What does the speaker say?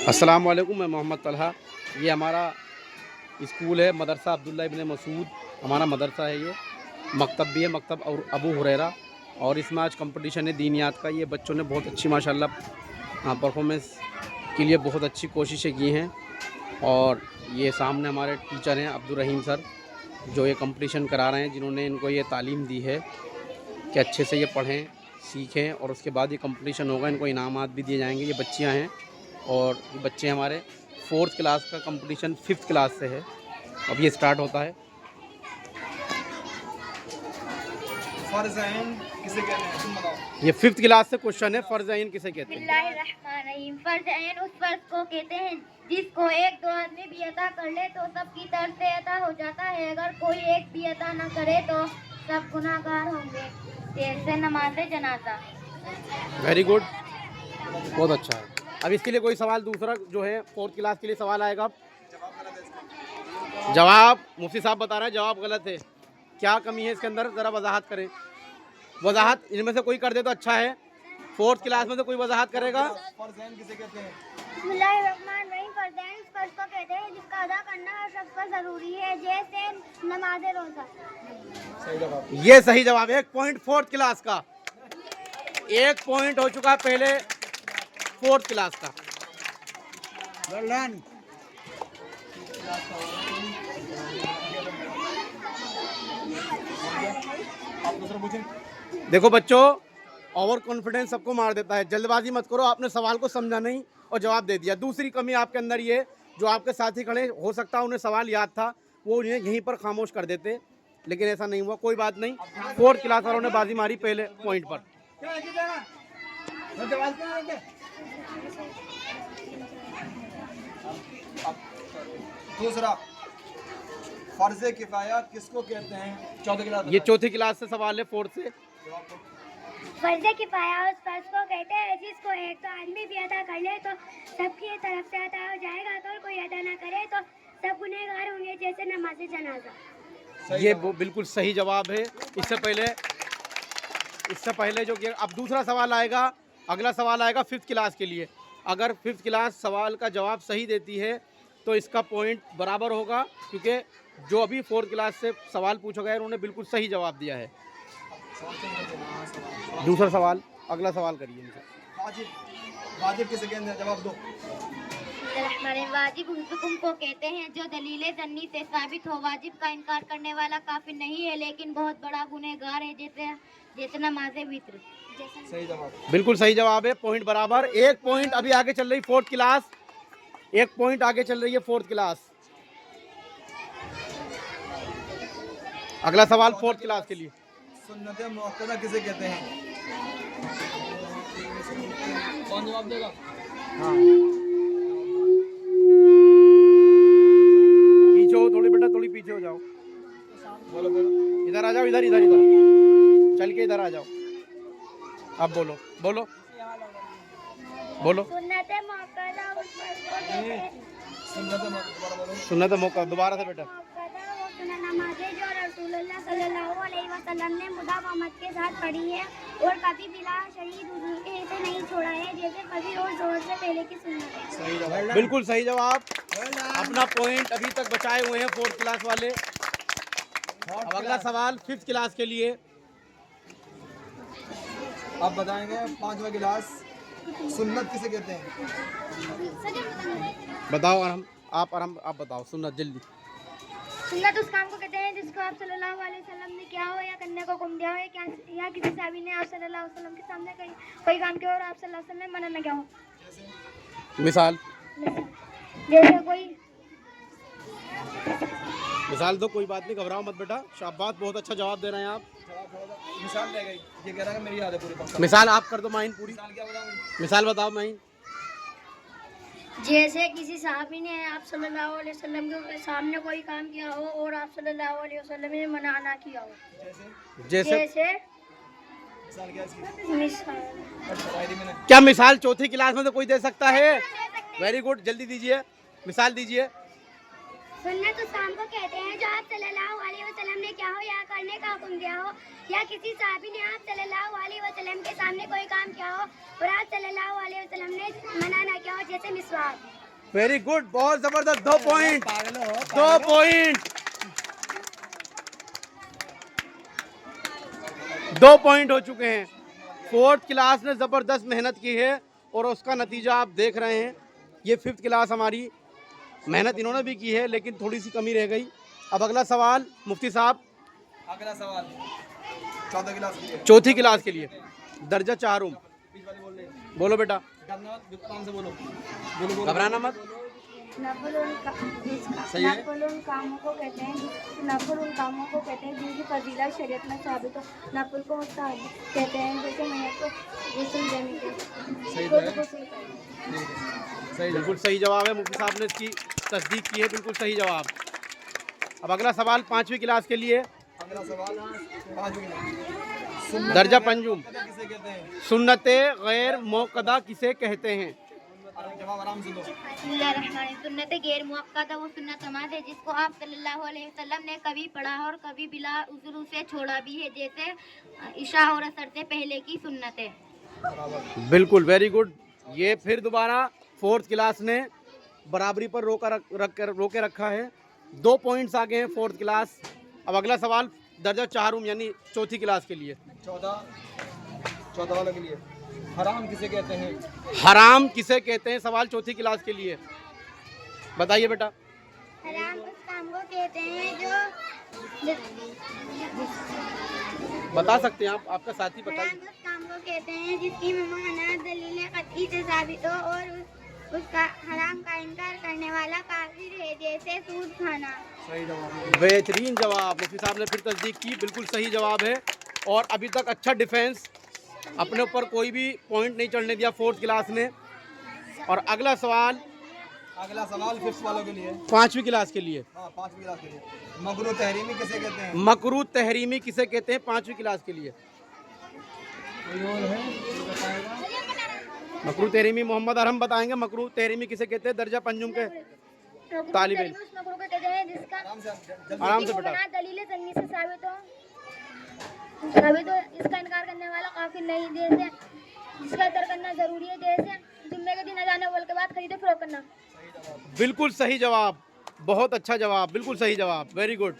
अस्सलाम वालेकुम, मैं मोहम्मद तलहा। ये हमारा स्कूल है मदरसा अब्दुल्ला इब्न मसूद, हमारा मदरसा है। ये मकतब भी है, मकतब और अबू हुरैरा। और इसमें आज कंपटीशन है दीनियात का। ये बच्चों ने बहुत अच्छी माशाल्लाह परफॉर्मेंस के लिए बहुत अच्छी कोशिशें की हैं। और ये सामने हमारे टीचर हैं अब्दुल रहीम सर, जो ये कंपटीशन करा रहे हैं, जिन्होंने इनको ये तालीम दी है कि अच्छे से ये पढ़ें सीखें और उसके बाद ये कंपटीशन होगा। इनको इनामात भी दिए जाएंगे। ये बच्चियाँ हैं और बच्चे हमारे 4th क्लास का कंपटीशन 5th क्लास से है। अब ये स्टार्ट होता है। फर्ज़-ए-ऐन किसे कहते हैं, तुम बताओ। ये 5th क्लास से क्वेश्चन है, फर्ज़-ए-ऐन किसे कहते हैं? बिस्मिल्लाहिर्रहमानिर्रहीम। फर्ज़-ए-ऐन उस फर्ज को कहते हैं जिसको एक दो आदमी भी अता कर ले तो सबकी तरफ से अता हो जाता है। अगर कोई एक भी अता न करे तो सब गुनाहगार होंगे, जैसे नमाज जनाजा। वेरी गुड, बहुत अच्छा है। अब इसके लिए कोई सवाल दूसरा जो है 4th क्लास के लिए सवाल आएगा। जवाब मुफ्ती साहब बता रहे हैं जवाब गलत है। क्या कमी है इसके अंदर, ज़रा वजाहत करें। वजाहत इनमें से कोई कर दे तो अच्छा है। 4th क्लास में से कोई वजाहत करेगा? फर्ज़-ए-ऐन किसे कहते हैं? बिस्मिल्लाहिर्रहमानिर्रहीम। फर्ज़-ए-ऐन उस फर्ज को कहते हैं जिसका अदा करना हर शख्स पर जरूरी है, जैसे नमाज रोजा। सही जवाब। ये सही जवाब। 1 पॉइंट 4th क्लास का, 1 पॉइंट हो चुका पहले 4th क्लास का। आप दूसरा पूछें। देखो बच्चों, ओवर कॉन्फिडेंस सबको मार देता है। जल्दबाजी मत करो। आपने सवाल को समझा नहीं और जवाब दे दिया। दूसरी कमी आपके अंदर ये, जो आपके साथी खड़े हो सकता है उन्हें सवाल याद था, वो उन्हें यहीं पर खामोश कर देते, लेकिन ऐसा नहीं हुआ। कोई बात नहीं, 4th क्लास वालों ने बाजी मारी पहले पॉइंट पर। दूसरा, फर्ज़े किफ़ाया किसको कहते हैं? 4th class. ये 4th क्लास से सवाल है, 4th से। फर्ज़े किफ़ाया उस फर्ज को कहते हैं जिसको एक तो आदमी भी अदा कर ले तो सबकी तरफ से अदा हो जाएगा। अगर कोई अदा ना करे तो सब गुनहगार होंगे, जैसे नमाज जनाजा। ये बिल्कुल सही जवाब है। इससे पहले जो कि अब दूसरा सवाल आएगा, अगला सवाल आएगा 5th क्लास के लिए। अगर 5th क्लास सवाल का जवाब सही देती है तो इसका पॉइंट बराबर होगा, क्योंकि जो अभी 4th क्लास से सवाल पूछा गया है उन्होंने बिल्कुल सही जवाब दिया है। दूसरा सवाल, अगला सवाल करिए इनसे। वाजिब, वाजिब किसे कहते हैं? जवाब दो। वाजिब उस हुक्म को कहते हैं जो दलील जन्नी से साबित हो। वाजिब का इनकार करने वाला काफिर नहीं है, लेकिन बहुत बड़ा गुनहगार है, जैसे नमाज वित्र। सही जवाब। बिल्कुल सही जवाब है। पॉइंट बराबर। 1 पॉइंट अभी आगे चल रही 4th क्लास, 1 पॉइंट आगे चल रही है 4th क्लास। अगला सवाल 4th क्लास के लिए। सुन्नत मुअक्कदा किसे कहते हैं? कौन जवाब देगा? हाँ, पीछे हो थोड़ी बेटा, थोड़ी पीछे हो जाओ। बोलो बोलो। इधर आ जाओ, इधर इधर इधर चल के इधर आ जाओ। अब बोलो बोलो बोलो। सुन्नत मुअक्कदा उस फर्ज को कहते हैं सुन्नत दोबारा बोलो। सुन्नत मौका दोबारा से बेटा। मुअक्कदा वो सुन्नत नमाज़ें जो रसूलुल्लाह सल्लल्लाहु अलैहि वसल्लम ने मुदा मोहम्मद के साथ पढ़ी है और कभी बिला शहीद हुजूर के से नहीं छोड़ा है, जैसे फजर और जोहर से पहले की सुन्नत है। सही जवाब। बिल्कुल सही जवाब। अपना पॉइंट अभी तक बचाए हुए हैं 4th क्लास वाले। अब अगला सवाल 5th क्लास के लिए। आप बताएंगे 5वां क्लास, सुन्नत किसे कहते हैं? बताओ आप बताओ सुन्नत जल्दी। सुन्नत उस काम को कहते हैं जिसको आप सल्लल्लाहु अलैहि वसल्लम ने किया हो या करने को हुक्म दिया हो, या किसी सहाबी ने आप सल्लल्लाहु अलैहि वसल्लम के सामने कोई काम किया और आप सल्लल्लाहु अलैहि वसल्लम ने मना न किया हो। मिसाल जैसे कोई मिसाल दो, कोई बात नहीं, घबराओ मत बेटा। शाबाश, बहुत अच्छा जवाब दे रहे हैं आप। मिसाल दे गई, ये कह रहा है मेरी याद है पूरी पक्का। मिसाल आप कर दो माइन पूरी। मिसाल क्या बताऊं? मिसाल बताओ माइन। जैसे किसी सहाबी ने आप सल्लल्लाहु अलैहि वसल्लम के सामने कोई काम किया हो और आप सल्लल्लाहु अलैहि वसल्लम ने मना ना किया हो। जैसे मिसाल क्या है इसकी? मिसाल शायरी में क्या मिसाल 4th क्लास में तो कोई दे सकता है? वेरी गुड, जल्दी दीजिए मिसाल दीजिए। सुन्नत उस काम को कहते हैं जो आप सल्लल्लाहु अलैहि वसल्लम ने क्या हो या करने का हुक्म दिया हो, या किसी साहबी ने आप सल्लल्लाहु अलैहि वसल्लम के सामने कोई काम किया हो और आप सल्लल्लाहु अलैहि वसल्लम ने मना ना किया हो, जैसे मिसवाक। वेरी गुड, बहुत जबरदस्त, 2 पॉइंट, पागल हो 2 पॉइंट, 2 पॉइंट हो चुके हैं। 4th क्लास ने जबरदस्त मेहनत की है और उसका नतीजा आप देख रहे हैं। ये 5th क्लास हमारी मेहनत इन्होंने भी की है, लेकिन थोड़ी सी कमी रह गई। अब अगला सवाल मुफ्ती साहब, अगला सवाल 14 क्लास के लिए, 4थी क्लास के लिए, दर्जा 4 बीच वाले बोल रहे हैं। बोलो बेटा, से बोलो, बोलो घबराना मत। सही है। नफल उन कामों को कहते हैं जिनकी फजीलत शरीयत में साबित हो। नफल को मुस्ताहब कहते हैं, जैसे मैयत को गुस्ल देने के। सही तो है। सही बिल्कुल सही जवाब है, मुफ्ती साहब ने इसकी तस्दीक की है, बिल्कुल सही जवाब। अब अगला सवाल 5वीं क्लास के लिए, अगला सवाल 5वीं क्लास, दर्जा पंजुम, किसे कहते हैं? सुन्नते गैर मुअक्कदा किसे कहते हैं? जवाब आराम से दो। सुन्नत गैर मुअक्कदा वो सुन्नत नमाज है जिसको आप सल्लल्लाहु अलैहि वसल्लम ने कभी पढ़ा और कभी बिला उज़्र से छोड़ा भी है, जैसे इशा और असर से पहले की सुन्नत है। बिल्कुल, वेरी गुड। ये फिर दोबारा 4th क्लास ने बराबरी पर रोके रखा है। 2 पॉइंट्स आ गए हैं 4th क्लास। अब अगला सवाल दर्जा 4 यानी 4थी क्लास के लिए, 14 वाले के लिए, हराम किसे कहते हैं? हराम किसे कहते हैं? सवाल 4थी क्लास के लिए, बताइए बेटा। हराम उस काम को कहते हैं जो बता सकते हैं आप, आपका साथी हराम बताइए। उस काम को कहते हैं जिसकी ममानात दलील कतई से साबित हो और उसका हराम का इनकार करने वाला काफिर है, जैसे सूद खाना। सही जवाब। बेहतरीन जवाब, मुफ्ती साहब ने फिर तस्दीक की, बिल्कुल सही जवाब है। और अभी तक अच्छा डिफेंस, अपने ऊपर कोई भी पॉइंट नहीं चढ़ने दिया 4th क्लास ने। और अगला सवाल 5th वालों के लिए, 5वीं क्लास के लिए, हाँ 5वीं क्लास के लिए, मकरूह तहरीमी किसे कहते हैं? मकरूह तहरीमी किसे कहते हैं? 5वीं क्लास के लिए मकरूह तहरीमी मोहम्मद अरहम बताएंगे। मकरूह तहरीमी किसे कहते हैं? दर्जा पंजुम के तालिब इल्म। उस मकरूह को कहते हैं जिसका आराम से बेटा। दलील संगी से साबित हो, इसका इनकार करने वाला काफिर नहीं, जैसे इसका इतर करना जरूरी है, जैसे जुम्मे के दिन अजान अव्वल के बाद खरीदो फरोख्त करना। बिल्कुल सही जवाब, बहुत अच्छा जवाब, बिल्कुल सही जवाब, वेरी गुड।